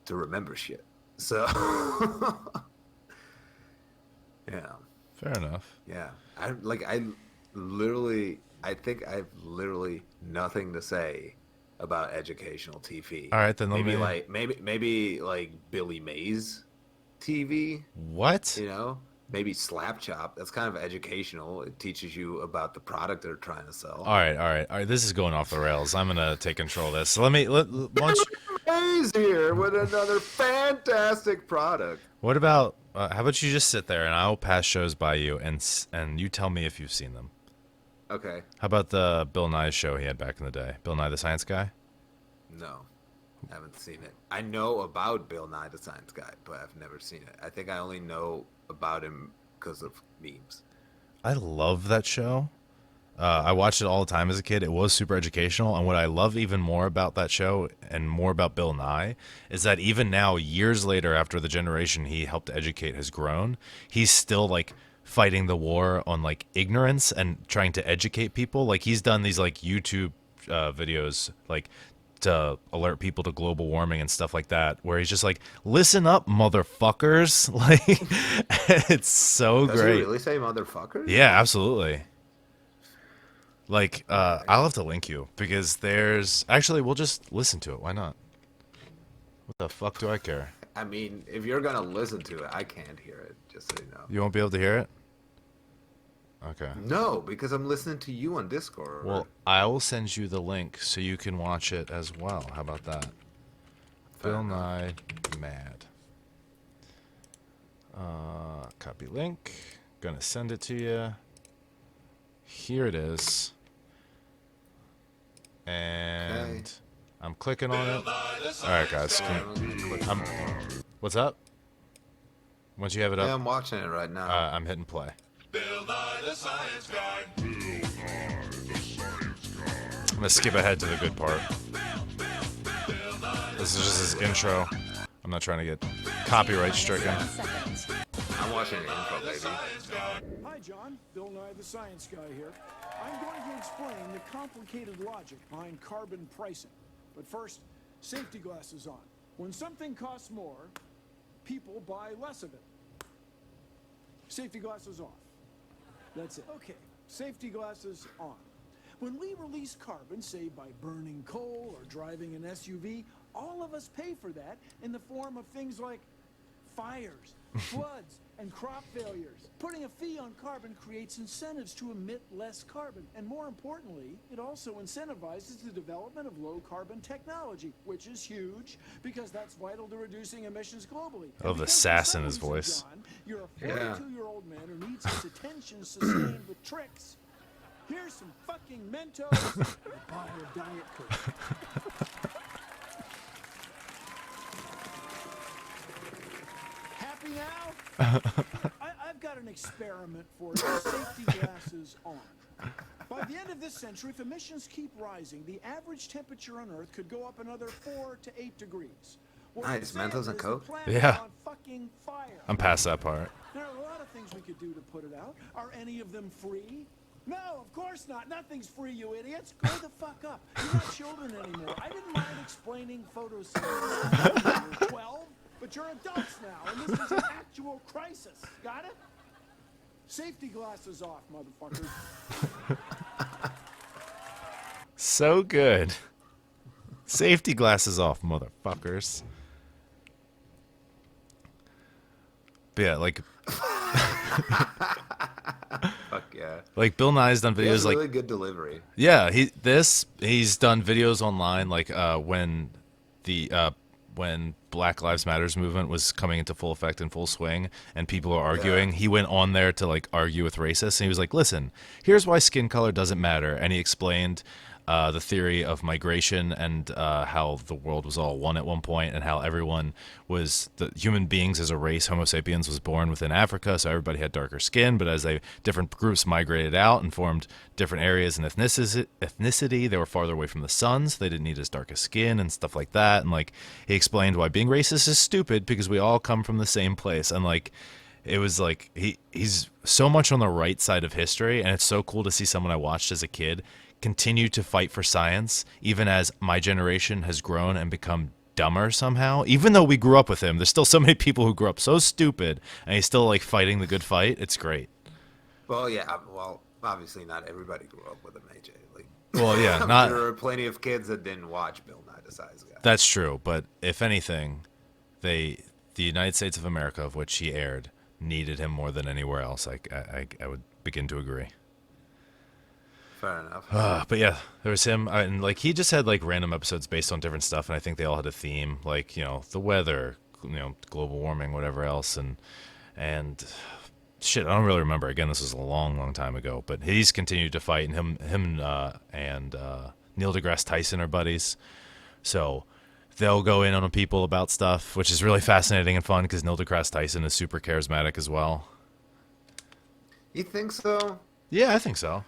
to remember shit. So yeah, Fair enough. yeah. I literally I think I've literally nothing to say about educational TV. All right, then let Maybe me. like maybe like Billy Mays TV, What? you know? Maybe Slap Chop. That's kind of educational. It teaches you about the product they're trying to sell. All right, all right, all right. This is going off the rails. I'm gonna take control of this. So once. Mays here with another fantastic product. What about? How about you just sit there and I'll pass shows by you and you tell me if you've seen them. Okay. How about the Bill Nye show he had back in the day? Bill Nye the Science Guy. No, haven't seen it. I know about Bill Nye the Science Guy, but I've never seen it. I think I only know about him because of memes. I love that show. I watched it all the time as a kid. It was super educational, and what I love even more about that show and more about Bill Nye is that even now, years later, after the generation he helped educate has grown, he's still like fighting the war on like ignorance and trying to educate people. Like he's done these like YouTube videos like to alert people to global warming and stuff like that, where he's just like, "Listen up, motherfuckers!" Like it's so Does he great. really say motherfuckers? Yeah, absolutely. Like, Okay. I'll have to link you because there's actually we'll just listen to it. Why not? What the fuck do I care? I mean, if you're gonna listen to it, I can't hear it. Just so you know. You won't be able to hear it. Okay. No, because I'm listening to you on Discord. Well, I will send you the link so you can watch it as well. How about that? Fair Bill enough. Nye Mad. Copy link. Gonna send it to you. Here it is. And Okay. I'm clicking on it. All right, guys. What's up? Once you have it Yeah, up, I'm watching it right now. I'm hitting play. Bill Nye the Science Guy. I'm gonna skip ahead to the good part. This is just his intro. I'm not trying to get copyright stricken. I'm watching the intro, baby. Hi, John. Bill Nye, the Science Guy here. I'm going to explain the complicated logic behind carbon pricing. But first, safety glasses on. When something costs more, people buy less of it. Safety glasses off. That's it. Okay, safety glasses on. When we release carbon, say by burning coal or driving an SUV, all of us pay for that in the form of things like fires, floods, and crop failures. Putting a fee on carbon creates incentives to emit less carbon. And more importantly, it also incentivizes the development of low-carbon technology, which is huge because that's vital to reducing emissions globally. I love the And because sass for in some his reason, voice. John, you're a Yeah. 42-year-old man who needs his attention sustained with tricks. Here's some fucking Mentos and a bottle of Diet Coke. Happy now? I've got an experiment for you. Safety glasses on. By the end of this century, if emissions keep rising, the average temperature on Earth could go up another 4 to 8 degrees. What I'm Nice, saying Mentos and is the Coke? planet Yeah. is on fucking fire. I'm past that part. There are a lot of things we could do to put it out. Are any of them free? No, of course not. Nothing's free, you idiots. Grow the fuck up. You're not children anymore. I didn't mind explaining photosynthesis when you were 12, but you're adults now, and this is an actual crisis. Got it? Safety glasses off, motherfuckers. So good. Safety glasses off, motherfuckers. But yeah, like Fuck yeah. like Bill Nye's done He has videos like really good delivery. yeah, he's done videos online like when Black Lives Matters movement was coming into full effect and full swing and people are arguing, Yeah. he went on there to like argue with racists and he was like, listen, here's why skin color doesn't matter. And he explained the theory of migration and how the world was all one at one point and how everyone was the human beings as a race, Homo sapiens was born within Africa, so everybody had darker skin, but as different groups migrated out and formed different areas and ethnicity, they were farther away from the sun, so they didn't need as dark a skin and stuff like that. And like he explained why being racist is stupid because we all come from the same place. And like it was like he's so much on the right side of history, and it's so cool to see someone I watched as a kid continue to fight for science, even as my generation has grown and become dumber somehow. Even though we grew up with him, there's still so many people who grew up so stupid, and he's still like fighting the good fight. It's great. Well, yeah. Well, obviously not everybody grew up with him, AJ. Like, Well, yeah, there not are plenty of kids that didn't watch Bill Nye the Science Guy. that's true. But if anything, the United States of America, of which he aired, needed him more than anywhere else. I would begin to agree. Fair enough. But yeah, there was him, and like he just had like random episodes based on different stuff, and I think they all had a theme, like the weather, global warming, whatever else, and shit, I don't really remember. Again, this was a long, long time ago, but he's continued to fight, and him and Neil deGrasse Tyson are buddies, so they'll go in on people about stuff, which is really fascinating and fun because Neil deGrasse Tyson is super charismatic as well. You think so? Yeah, I think so.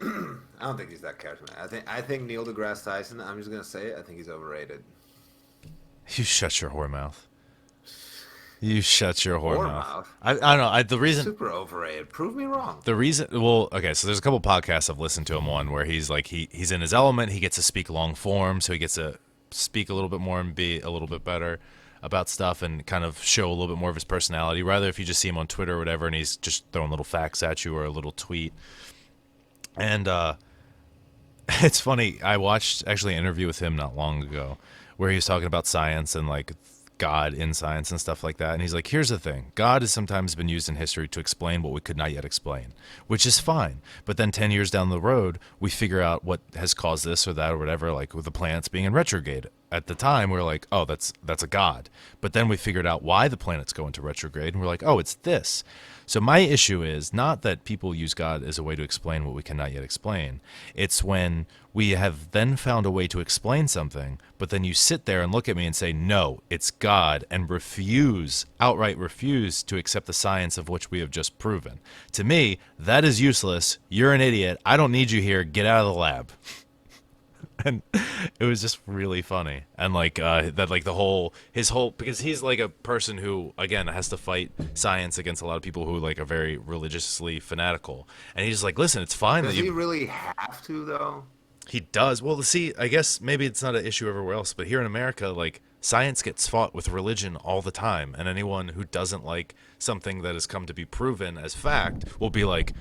I don't think he's that charismatic. I think Neil deGrasse Tyson. I'm just gonna say it. I think he's overrated. You shut your whore mouth. You shut your whore Whore mouth. mouth? I don't know. The reason Super overrated. Prove me wrong. well, okay, so there's a couple podcasts I've listened to him on where he's like he's in his element. He gets to speak long form, so he gets to speak a little bit more and be a little bit better about stuff and kind of show a little bit more of his personality. Rather, if you just see him on Twitter or whatever, and he's just throwing little facts at you or a little tweet. And it's funny. I watched actually an interview with him not long ago where he was talking about science and like God in science and stuff like that. And he's like, here's the thing. God has sometimes been used in history to explain what we could not yet explain, which is fine. But then 10 years down the road, we figure out what has caused this or that or whatever, like with the planets being in retrograde. At the time, we were like, oh, that's a God. But then we figured out why the planets go into retrograde, and we're like, oh, it's this. So my issue is not that people use God as a way to explain what we cannot yet explain. It's when we have then found a way to explain something, but then you sit there and look at me and say, no, it's God, and outright refuse to accept the science of which we have just proven. To me, that is useless. You're an idiot. I don't need you here. Get out of the lab. And it was just really funny, and like that, like his whole because he's like a person who again has to fight science against a lot of people who like are very religiously fanatical, and he's like, listen, it's fine Does that he really have to though? he does. Well, see, I guess maybe it's not an issue everywhere else, but here in America, like science gets fought with religion all the time, and anyone who doesn't like something that has come to be proven as fact will be like,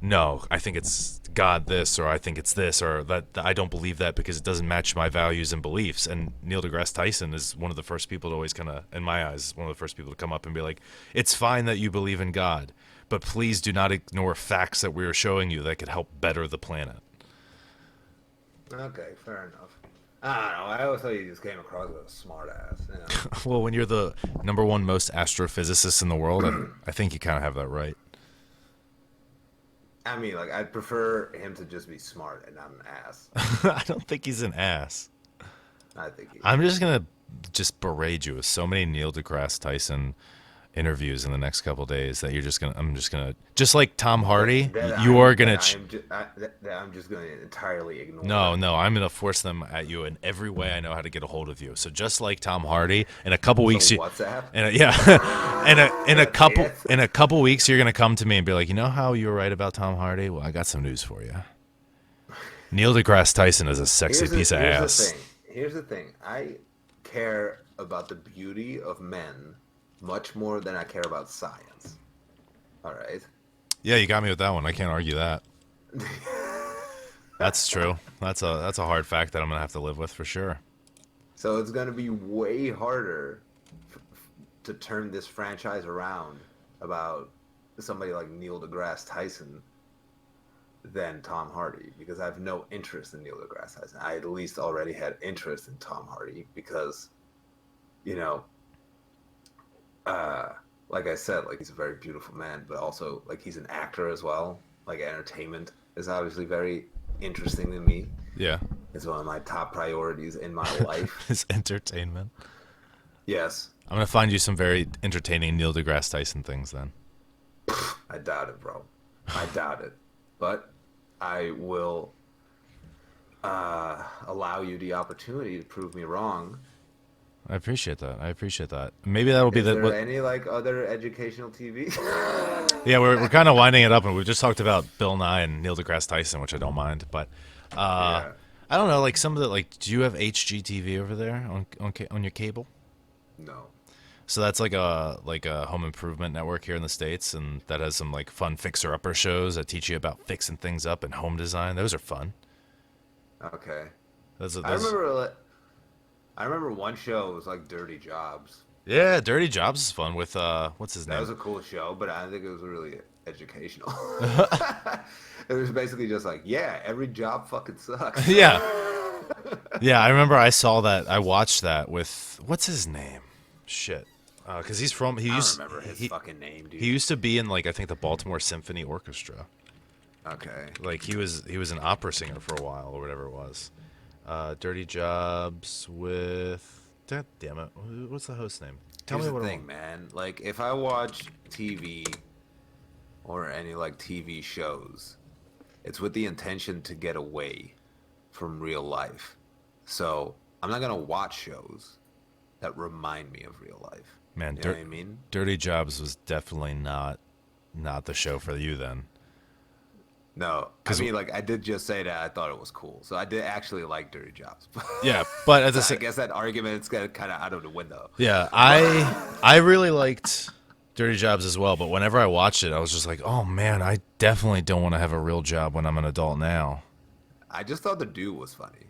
no, I think it's God this, or I think it's this, or that I don't believe that because it doesn't match my values and beliefs. And Neil deGrasse Tyson is one of the first people to always kind of, in my eyes, one of the first people to come up and be like, it's fine that you believe in God, but please do not ignore facts that we are showing you that could help better the planet. Okay, fair enough. I don't know. I always thought you just came across as a smart ass. You know? Well, when you're the number one most astrophysicist in the world, I think you kind of have that right. I mean, like, I'd prefer him to just be smart and not an ass. I don't think he's an ass. I think he I'm just going to berate you with so many Neil deGrasse Tyson interviews in the next couple days that I'm just gonna, just like Tom Hardy, That you I'm, are gonna. that I'm, ju- that I'm just going to entirely ignore. No, I'm gonna force them at you in every way I know how to get a hold of you. So just like Tom Hardy, in a couple weeks, So WhatsApp? yeah, It. in a couple weeks, you're gonna come to me and be like, you know how you were right about Tom Hardy? Well, I got some news for you. Neil deGrasse Tyson is a sexy piece of ass. Here's the thing. I care about the beauty of men much more than I care about science. All right. Yeah, you got me with that one. I can't argue that. That's true. That's a hard fact that I'm gonna have to live with for sure. So it's going to be way harder to turn this franchise around about somebody like Neil deGrasse Tyson than Tom Hardy, because I have no interest in Neil deGrasse Tyson. I at least already had interest in Tom Hardy because, you know, like I said, like he's a very beautiful man, but also like he's an actor as well. Like entertainment is obviously very interesting to me. Yeah. It's one of my top priorities in my life. His entertainment. Yes. I'm gonna find you some very entertaining Neil deGrasse Tyson things then. I doubt it, bro. I doubt it. But I will allow you the opportunity to prove me wrong. I appreciate that. Maybe that'll be Is the. there What, any like other educational TV? yeah, we're kind of winding it up, and we just talked about Bill Nye and Neil deGrasse Tyson, which I don't mind. But Yeah. I don't know, like some of the like. Do you have HGTV over there on your cable? No. So that's like a home improvement network here in the States, and that has some like fun fixer-upper shows that teach you about fixing things up and home design. Those are fun. Okay. Those, I remember one show was like Dirty Jobs. yeah, Dirty Jobs is fun with what's his That name? was a cool show, but I don't think it was really educational. It was basically just like, yeah, every job fucking sucks. Yeah, yeah. I remember I saw that. I watched that with what's his name? Shit, because he's from I don't remember his fucking name, dude. he used to be in like I think the Baltimore Symphony Orchestra. Okay. Like he was an opera singer for a while or whatever it was. Dirty Jobs with damn it, what's the host name? Tell Here's me what the it thing, was. man. Like, if I watch TV or any like TV shows, it's with the intention to get away from real life. So I'm not gonna watch shows that remind me of real life. Man, You know what I mean? Dirty Jobs was definitely not the show for you then. No, I mean, like, I did just say that I thought it was cool, so I did actually like Dirty Jobs. Yeah, but at the I same guess that argument's kind of out of the window. yeah, I really liked Dirty Jobs as well, but whenever I watched it, I was just like, oh man, I definitely don't want to have a real job when I'm an adult now. I just thought the dude was funny.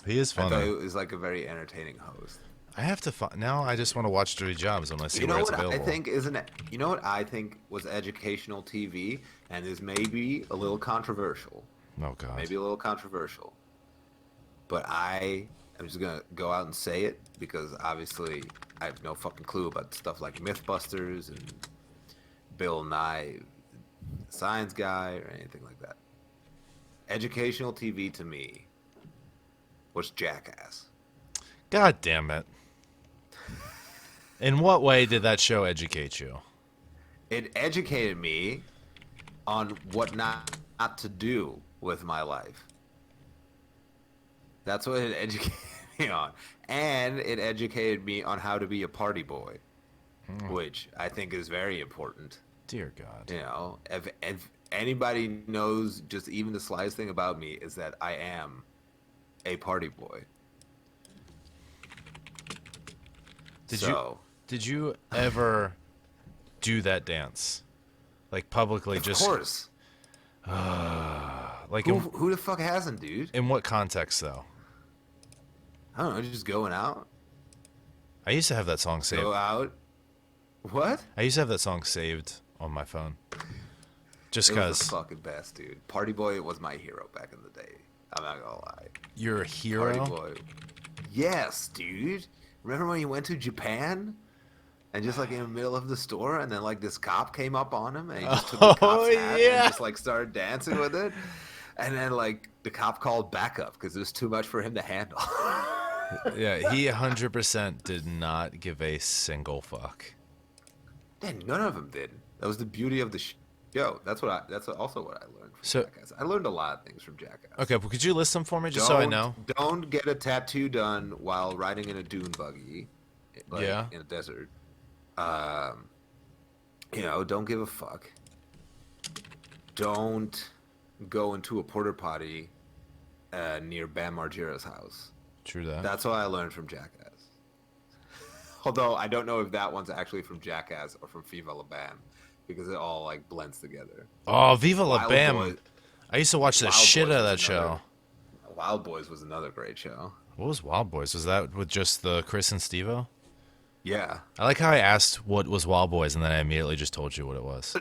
He is I thought funny. he was like a very entertaining host. I have to find now. I just want to watch Dirty Jobs when I see You where know it's what available. I think isn't it? You know what I think was educational TV, and is maybe a little controversial. Oh god. Maybe a little controversial. But I'm just gonna go out and say it because obviously I have no fucking clue about stuff like MythBusters and Bill Nye, Science Guy, or anything like that. Educational TV to me was Jackass. God damn it. In what way did that show educate you? It educated me on what not to do with my life. That's what it educated me on. And it educated me on how to be a party boy, which I think is very important. Dear God. You know, if anybody knows just even the slightest thing about me is that I am a party boy. Did you ever do that dance? Like publicly, Of course. like Who the fuck hasn't, dude? in what context though? I don't know, just going out. I used to have that song saved. Go out. What? I used to have that song saved on my phone. Just It was cause the fucking best, dude. Party Boy was my hero back in the day. I'm not gonna lie. you're a hero. Party Boy. Yes, dude. Remember when you went to Japan? And just like in the middle of the store, and then like this cop came up on him, and he just took the cop's hat yeah. and just like started dancing with it. And then like the cop called backup because it was too much for him to handle. Yeah, he 100% did not give a single fuck. Then none of them did. That was the beauty of the show. That's also what I learned from So Jackass. I learned a lot of things from Jackass. okay, well, could you list them for me just so I know? Don't get a tattoo done while riding in a dune buggy, like Yeah. in a desert. Don't give a fuck. Don't go into a porta potty near Bam Margera's house. True that. That's what I learned from Jackass. Although I don't know if that one's actually from Jackass or from Viva La Bam, because it all like blends together. Oh, Viva La Wild Bam! Boys- I used to watch the Wild shit Boys out of was that another- show. Wild Boys was another great show. What was Wild Boys? Was that with just the Chris and Steve-O? Yeah. I like how I asked what was Wild Boys, and then I immediately just told you what it was.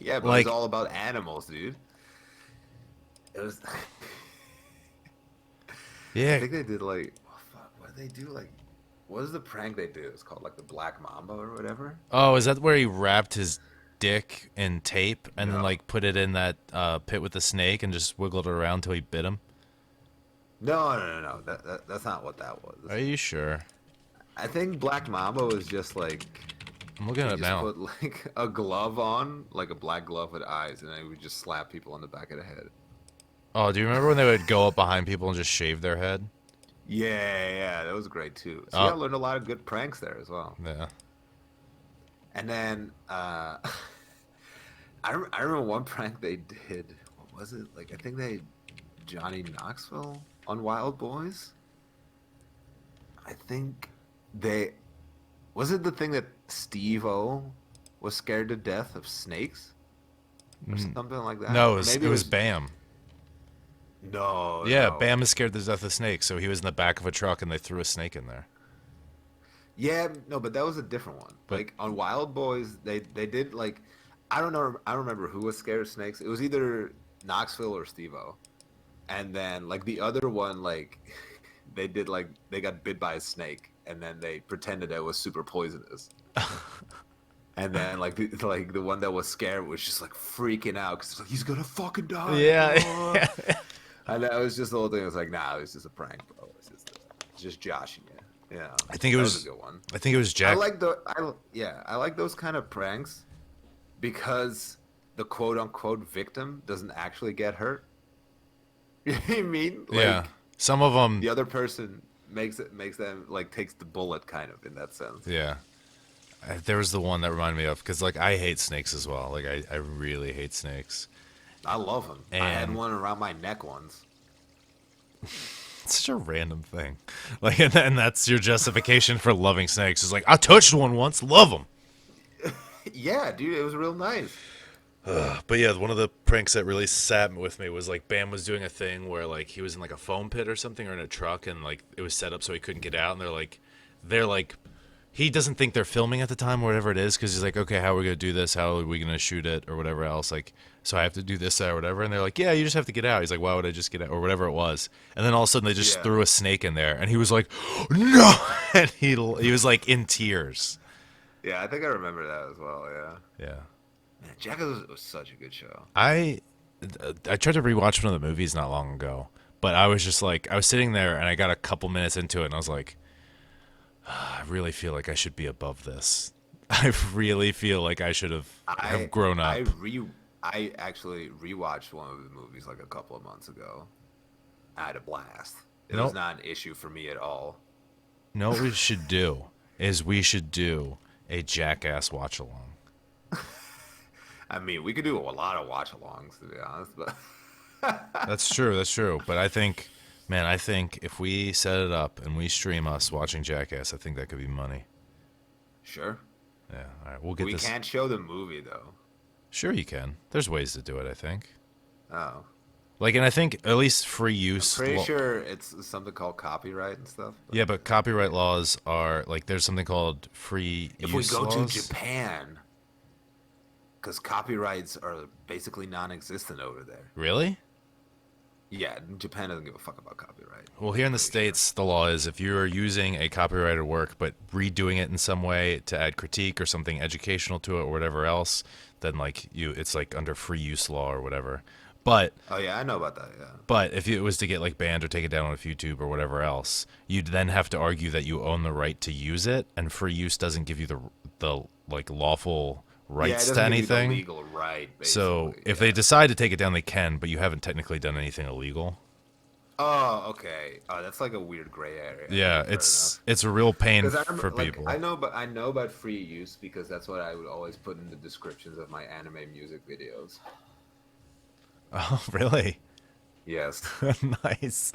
Yeah, but Like- it was all about animals, dude. It was. I Yeah. think they did like. Oh, fuck, what did they do? Like, what was the prank they did? It was called like the Black Mamba or whatever. Oh, is that where he wrapped his dick in tape and then No. like put it in that pit with the snake and just wiggled it around till he bit him? No. That's not what that was. Are you sure? I think Black Mamba was just like. I'm looking at He it just now. put like a glove on, like a black glove with eyes, and then he would just slap people on the back of the head. Oh, do you remember when they would go up behind people and just shave their head? Yeah, that was great too. So Oh. I learned a lot of good pranks there as well. Yeah. And then I remember one prank they did. What was it? Like I think they Johnny Knoxville on Wild Boys. I think they was it the thing that Steve-O was scared to death of snakes or something like that. No, Or maybe it was Bam. No. Yeah, no. Bam is scared to death of snakes, so he was in the back of a truck and they threw a snake in there. Yeah, no, but that was a different one. But- Like on Wild Boys, they did like I don't know. I don't remember who was scared of snakes. It was either Knoxville or Steve-O. And then like the other one, like they did like they got bit by a snake, and then they pretended it was super poisonous. And then like the one that was scared was just like freaking out because like he's gonna fucking die. Yeah. And that was just the whole thing. It was like, nah, it was just a prank, bro. It's just joshing you. Yeah. I think it That was a good one. I think it was Jack. I like those kind of pranks because the quote unquote victim doesn't actually get hurt. You know what I mean? Like, yeah. Some of them. the other person makes them like takes the bullet kind of in that sense. Yeah. There was the one that reminded me of because like I hate snakes as well. Like I really hate snakes. I love them. I had And- one around my neck once. It's such a random thing. Like and that's your justification for loving snakes. It's like I touched one once, love them. Yeah, dude, it was real nice. But yeah, one of the pranks that really sat with me was like Bam was doing a thing where like he was in like a foam pit or something or in a truck and like it was set up so he couldn't get out and they're like he doesn't think they're filming at the time or whatever it is because he's like, okay, how are we gonna do this? How are we gonna shoot it or whatever else? Like, so I have to do this or whatever. And they're like, yeah, you just have to get out. He's like, why would I just get out or whatever it was? And then all of a sudden they just Yeah. threw a snake in there and he was like, no, and he was like in tears. Yeah, I think I remember that as well. Yeah. Yeah. Man, Jackass was such a good show. I tried to rewatch one of the movies not long ago, but I was just like I was sitting there and I got a couple minutes into it and I was like, I really feel like I should be above this. I really feel like I should have grown up. I actually rewatched one of the movies like a couple of months ago. I had a blast. It was Nope. not an issue for me at all. No, what we should do is we should do a Jackass watch along. I mean, we could do a lot of watch-alongs to be honest, but That's true. That's true. But I think, man, if we set it up and we stream us watching Jackass, I think that could be money. sure. Yeah. All right. We'll get We this. can't show the movie though. Sure, you can. There's ways to do it. I think. Oh, Like, and I think at least free use. pretty sure it's something called copyright and stuff. but- Yeah, but copyright laws are like there's something called free If we use go laws. to Japan, because copyrights are basically non-existent over there. Really? Yeah, Japan doesn't give a fuck about copyright. Well, here in the States, the law is if you're using a copyrighted work but redoing it in some way to add critique or something educational to it or whatever else, then like it's like under free use law or whatever. But Oh yeah, I know about that. Yeah. But if it was to get like banned or taken down off YouTube or whatever else, you'd then have to argue that you own the right to use it, and free use doesn't give you the like lawful Yeah, it rights to doesn't give you the anything. legal right, basically. So if Yeah. they decide to take it down, they can, but you haven't technically done anything illegal. Oh, okay. Oh, that's like a weird gray area. Yeah, Fair enough. it's a real pain Because I for remember, like, people. I know about free use because that's what I would always put in the descriptions of my anime music videos. Oh, really? Yes. Nice.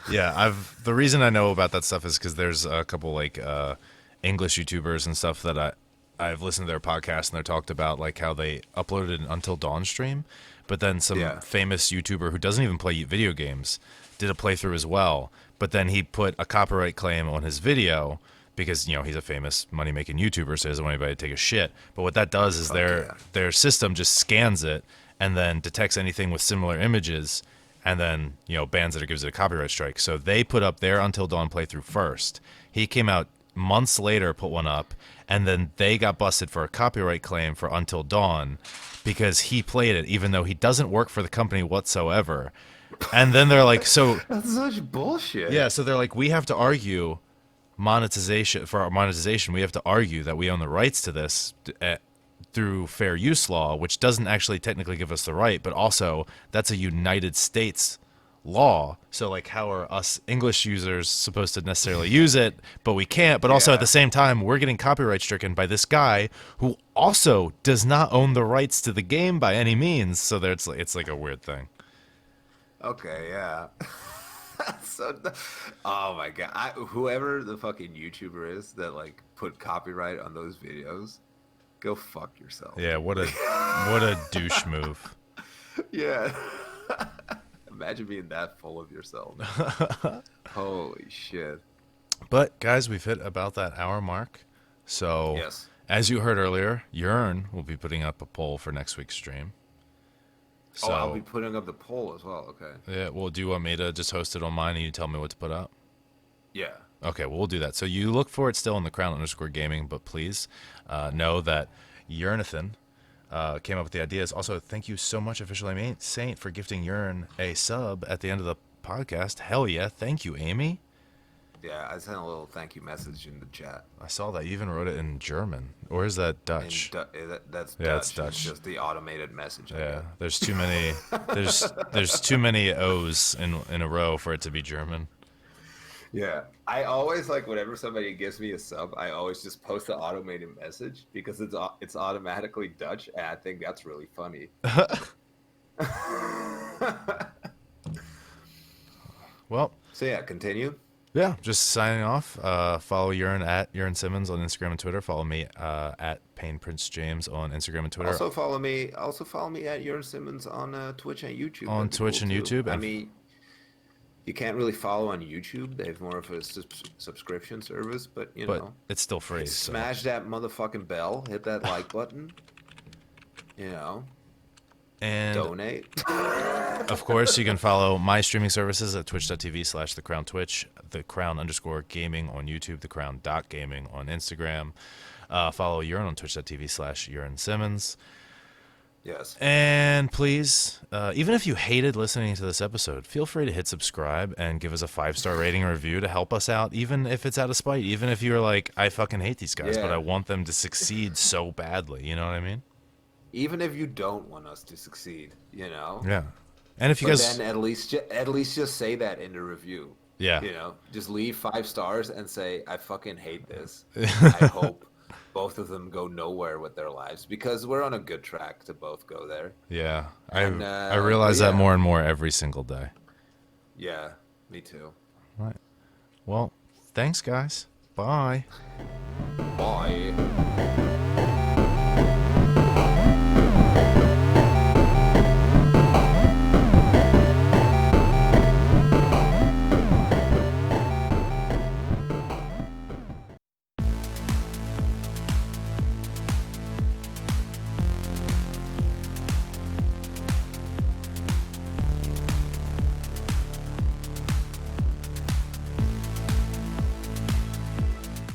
Yeah, the reason I know about that stuff is because there's a couple like English YouTubers and stuff that I've listened to their podcast, and they talked about like how they uploaded an Until Dawn stream, but then some Yeah. famous YouTuber who doesn't even play video games did a playthrough as well, but then he put a copyright claim on his video because he's a famous money making YouTuber, so he doesn't want anybody to take a shit. But what that does is their system just scans it and then detects anything with similar images, and then bans it or gives it a copyright strike. So they put up their Until Dawn playthrough first. He came out months later, put one up, and then they got busted for a copyright claim for Until Dawn because he played it even though he doesn't work for the company whatsoever. And then they're like, so That's such bullshit. yeah, so they're like, we have to argue monetization for our monetization. We have to argue that we own the rights to this through fair use law, which doesn't actually technically give us the right, but also that's a United States law. So like, how are us English users supposed to necessarily use it? But we can't. But also at the same time, we're getting copyright stricken by this guy who also does not own the rights to the game by any means. So there's it's like a weird thing. Okay, yeah. Oh my god. Whoever the fucking YouTuber is that like put copyright on those videos, go fuck yourself. Yeah, what a douche move. Yeah. Imagine being that full of yourself. Holy shit. But guys, we've hit about that hour mark. So Yes. as you heard earlier, Jurn will be putting up a poll for next week's stream. So I'll be putting up the poll as well. Okay. yeah, well, do you want me to just host it on mine and you tell me what to put up? Yeah. Okay, well, we'll do that. So you look for it still in the Crown_Gaming, but please know that Jurnathan came up with the ideas. Also, thank you so much, Official Saint, for gifting Jurn a sub at the end of the podcast. Hell yeah. Thank you, Amy. Yeah, I sent a little thank you message in the chat. I saw that. You even wrote it in German. Or is that Dutch? That's Yeah, Dutch. it's Dutch. It's just the automated message. Yeah, there's too many. There's too many O's in a row for it to be German. Yeah. I always like whenever somebody gives me a sub, I always just post the automated message because it's automatically Dutch, and I think that's really funny. Well, So yeah, continue. yeah, just signing off. Follow Jurn at Jurn Simmons on Instagram and Twitter. Follow me at Payne Prince James on Instagram and Twitter. Also follow me at Jurn Simmons on Twitch and YouTube. On That'd be Twitch and too. YouTube, I and- mean, you can't really follow on YouTube. They have more of a subscription service, but you but know, it's still free. So. smash that motherfucking bell, hit that like button. You know, And donate. of course, you can follow my streaming services at twitch.tv/thecrowntwitch, thecrown_gaming on YouTube, thecrown.gaming on Instagram. Follow Jurn on twitch.tv/Jurn Simmons. Yes. And please, even if you hated listening to this episode, feel free to hit subscribe and give us a 5-star rating or review to help us out, even if it's out of spite. Even if you're like, I fucking hate these guys, but Yeah. I want them to succeed so badly. You know what I mean? Even if you don't want us to succeed, you know. Yeah. And if you But guys... then at least just say that in the review. Yeah. You know, just leave 5 stars and say, I fucking hate this. I hope both of them go nowhere with their lives because we're on a good track to both go there. Yeah. And, I realize that yeah. more and more every single day. Yeah, me too. Right. Well, thanks, guys. Bye. Bye.